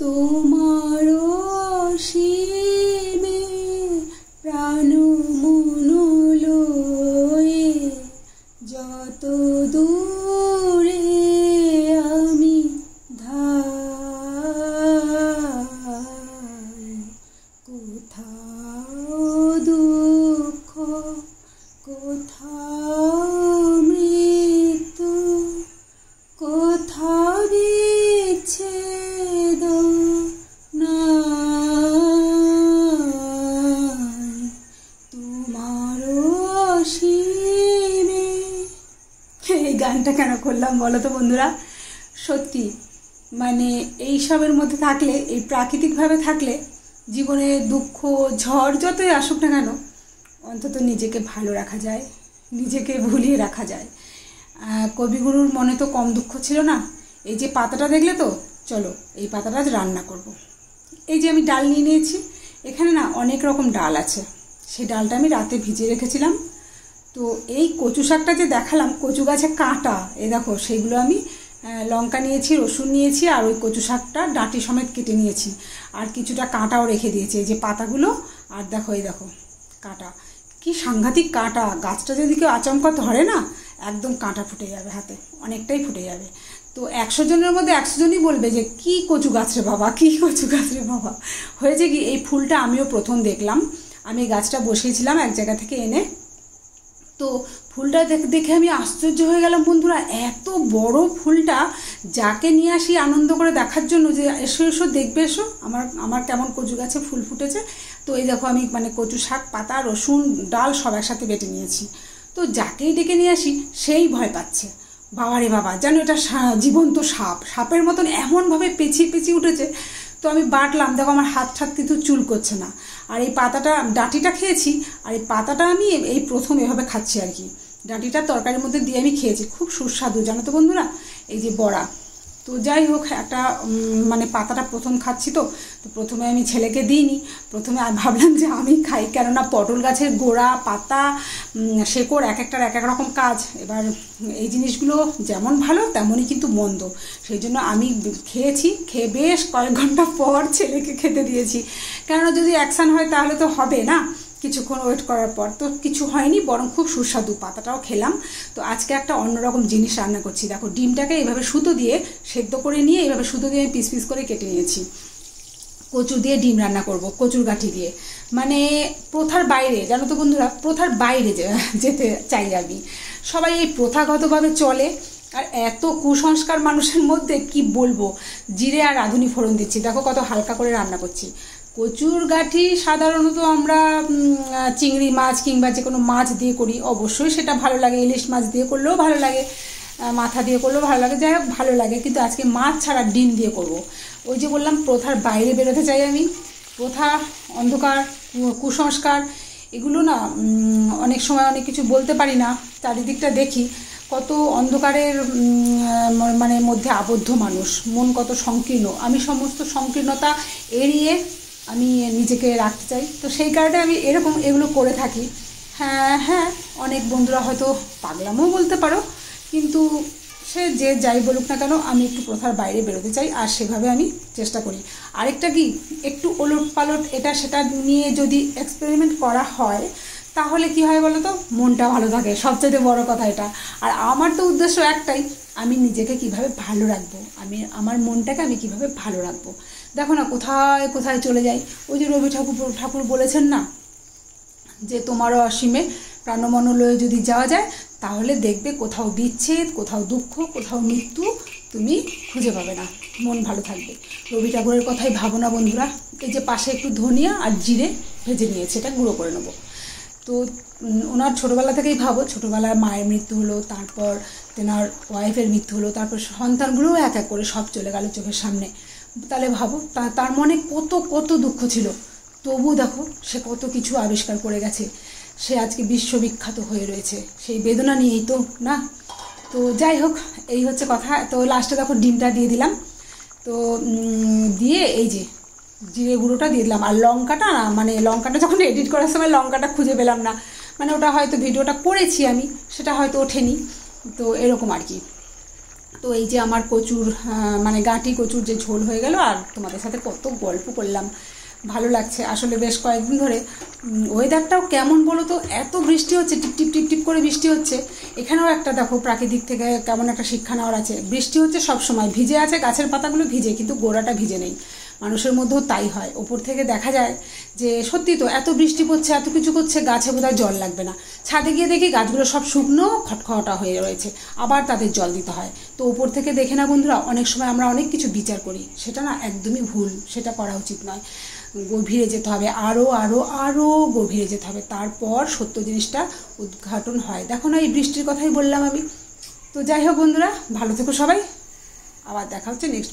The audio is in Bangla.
তোমার অসীমে প্রাণ মন লয়ে যত দূরে আমি ধাই, কোথাও দুঃখ কোথাও মৃত্যু কোথাও বিচ্ছেদ নাই, তোমার অসীমে। এই গানটা কেন করলাম বলো তো বন্ধুরা? সত্যি মানে এইসবের মধ্যে থাকলে, এই প্রাকৃতিকভাবে থাকলে জীবনে দুঃখ ঝড় যতই আসুক না কেন অন্তত নিজেকে ভালো রাখা যায়, নিজেকে ভুলিয়ে রাখা যায়। কবিগুরুর মনে তো কম দুঃখ ছিল না। এই যে পাতাটা দেখলে তো, চলো এই পাতাটা আজ রান্না করব। এই যে আমি ডাল নিয়ে নিয়েছি, এখানে না অনেক রকম ডাল আছে, সেই ডালটা আমি রাতে ভিজিয়ে রেখেছিলাম। তো এই কচু শাকটা যে দেখালাম, কচু গাছে কাঁটা, এই দেখো সেইগুলো আমি লঙ্কা নিয়েছি, রসুন নিয়েছি, আর ওই কচু শাকটা ডাঁটি সমেত কেটে নিয়েছি, আর কিছুটা কাঁটাও রেখে দিয়েছি। এই যে পাতাগুলো, আর দেখো এই দেখো কাঁটা, কি সাংঘাতিক কাঁটা। গাছটা যদি কেউ আচমকা ধরে না, একদম কাঁটা ফুটে যাবে হাতে, অনেকটাই ফুটে যাবে। তো 100 জনের মধ্যে 100 জনই বলবে যে কি কচু গাছ রে বাবা, কি কচু গাছ রে বাবা। হয়েছে কি, এই ফুলটা আমিও প্রথম দেখলাম। আমি গাছটা বসিয়েছিলাম এক জায়গা থেকে এনে, তো ফুলটা দেখে আমি আশ্চর্য হয়ে গেলাম বন্ধুরা। এত বড় ফুলটা, যাকে নিয়ে আসি আনন্দ করে দেখার জন্য যে এসো এসো দেখবে, এসো আমার কেমন কচু গাছে ফুল ফুটেছে। তো এই দেখো আমি মানে কচু শাক, পাতা, রসুন, ডাল সব একসাথে বেটে নিয়েছি। তো যাকেই ডেকে নিয়ে আসি সেই ভয় পাচ্ছে, বাবারে বাবা যেন এটা জীবন্ত সাপ, সাপের মতন এমনভাবে পেঁচিয়ে পেঁচিয়ে উঠেছে। তো আমি বাটলাম, দেখো আমার হাত ঠাত কিন্তু চুল করছে না। আর এই পাতাটা, ডাঁটিটা খেয়েছি, আর এই পাতাটা আমি এই প্রথম এভাবে খাচ্ছি আর কি। ডাঁটিটা তরকারির মধ্যে দিয়ে আমি খেয়েছি, খুব সুস্বাদু জানো তো বন্ধুরা। এই যে বড়া, তো যাই হোক একটা মানে পাতাটা প্রথম খাচ্ছি, তো প্রথমে আমি ছেলেকে দিইনি, প্রথমে ভাবলাম যে আমি খাই, কেননা পটল গাছের গোড়া, পাতা, শেকড় এক একটার এক এক রকম কাজ। এবার এই জিনিসগুলো যেমন ভালো তেমনই কিন্তু মন্দ, সেই জন্য আমি খেয়েছি। খেয়ে বেশ কয়েক ঘন্টা পর ছেলেকে খেতে দিয়েছি, কেননা যদি অ্যাকশান হয় তাহলে তো হবে না। কিছুক্ষণ ওয়েট করার পর তো কিছু হয়নি, বরং খুব সুস্বাদু, পাতাটাও খেলাম। তো আজকে একটা অন্যরকম জিনিস রান্না করছি। দেখো ডিমটাকে এইভাবে সুতো দিয়ে সেদ্ধ করে নিয়ে, এইভাবে সুতো দিয়ে আমি পিস পিস করে কেটে নিয়েছি। কচু দিয়ে ডিম রান্না করব, কচুর গাঁঠি দিয়ে। মানে প্রথার বাইরে জানো তো বন্ধুরা, প্রথার বাইরে যেতে চাই আমি। সবাই এই প্রথাগতভাবে চলে, আর এত কুসংস্কার মানুষের মধ্যে কি বলবো। জিরে আর রাঁধুনি ফোড়ন দিচ্ছি, দেখো কত হালকা করে রান্না করছি। কচুর গাঁঠি সাধারণত আমরা চিংড়ি মাছ কিংবা যে কোনো মাছ দিয়ে করি, অবশ্যই সেটা ভালো লাগে। ইলিশ মাছ দিয়ে করলেও ভালো লাগে, মাথা দিয়ে করলেও ভালো লাগে, যাই হোক ভালো লাগে। কিন্তু আজকে মাছ ছাড়া ডিম দিয়ে করব। ওই যে বললাম প্রথার বাইরে বেরোতে চাই আমি। প্রথা, অন্ধকার, কুসংস্কার এগুলো না অনেক সময় অনেক কিছু বলতে পারি না। চারিদিকটা দেখি কত অন্ধকারের মানে মধ্যে আবদ্ধ মানুষ, মন কত সংকীর্ণ। আমি সমস্ত সংকীর্ণতা এড়িয়ে আমি নিজেকে রাখতে চাই, তো সেই কারণে আমি এগুলো করে থাকি। হ্যাঁ, অনেক বন্ধুরা হয়তো পাগলামও বলতে পারো, কিন্তু সে যে যাই বলুক না কেন, আমি একটু প্রথার বাইরে বেরোতে চাই, আর সেভাবে আমি চেষ্টা করি। আরেকটা কি, একটু ওলট পালট এটা সেটা নিয়ে যদি এক্সপেরিমেন্ট করা হয়, তাহলে কি হয় বলো তো, মনটা ভালো থাকে, সবচেয়ে বড় কথা এটা। আর আমার তো উদ্দেশ্য একটাই, আমি নিজেকে কিভাবে ভালো রাখবো, আমার মনটাকে আমি কিভাবে ভালো রাখবো। দেখো না কোথায় কোথায় চলে যাই। ওই যে রবি ঠাকুর বলেছেন না, যে তোমারও অসীমে প্রাণমন লয়ে যদি যাওয়া যায়, তাহলে দেখবে কোথাও বিচ্ছেদ, কোথাও দুঃখ, কোথাও মৃত্যু তুমি খুঁজে পাবে না, মন ভালো থাকবে। রবি ঠাকুরের কথাই ভাবো না বন্ধুরা। এই যে পাশে একটু ধনিয়া আর জিরে ভেজে নিয়েছে, এটা গুঁড়ো করে নেবো। তো ওনার ছোটোবেলা থেকেই ভাবো, ছোটোবেলায় মায়ের মৃত্যু হলো, তারপর তেনার ওয়াইফের মৃত্যু হলো, তারপর সন্তানগুলোও এক এক করে সব চলে গেল চোখের সামনে। তাহলে ভাবো তার মনে কত কত দুঃখ ছিল, তবু দেখো সে কত কিছু আবিষ্কার করে গেছে, সে আজকে বিশ্ববিখ্যাত হয়ে রয়েছে সেই বেদনা নিয়েই তো না। তো যাই হোক, এই হচ্ছে কথা। তো লাস্টে দেখো ডিমটা দিয়ে দিলাম, তো দিয়ে এই যে জিরে গুঁড়োটা দিয়ে দিলাম। আর লঙ্কাটা না, মানে লঙ্কাটা যখন এডিট করার সময় লঙ্কাটা খুঁজে পেলাম না, মানে ওটা হয়তো ভিডিওটা করেছি আমি, সেটা হয়তো ওঠেনি, তো এরকম আর কি। তো এই যে আমার কচুর মানে গাঁটি কচুর যে ঝোল হয়ে গেল, আর তোমাদের সাথে কত গল্প করলাম, ভালো লাগছে আসলে বেশ কয়েকদিন ধরে। ওয়েদারটাও কেমন বলো তো, এত বৃষ্টি হচ্ছে, টিপ টিপ টিপ টিপ করে বৃষ্টি হচ্ছে। এখানেও একটা দেখো প্রাকৃতিক থেকে কেমন একটা শিক্ষা নেওয়ার আছে। বৃষ্টি হচ্ছে সব সময়, ভিজে আছে গাছের পাতাগুলো ভিজে, কিন্তু গোড়াটা ভিজে নেই। মানুষের মধ্যেও তাই হয়, ওপর থেকে দেখা যায় যে সত্যি তো এত বৃষ্টি পড়ছে, এত কিছু করছে, গাছে বোধহয় জল লাগবে না। ছাদে গিয়ে দেখি গাছগুলো সব শুকনো খটখটা হয়ে রয়েছে, আবার তাদের জল দিতে হয়। তো ওপর থেকে দেখে না বন্ধুরা, অনেক সময় আমরা অনেক কিছু বিচার করি, সেটা না একদমই ভুল, সেটা করা উচিত নয়। গভীরে যেতে হবে, আরও আরও আরও গভীরে যেতে হবে, তারপর সত্য জিনিসটা উদ্ঘাটন হয়। দেখো না, এই বৃষ্টির কথাই বললাম আমি। তো যাই হোক বন্ধুরা, ভালো থেকো সবাই, আবার দেখা হচ্ছে নেক্সট।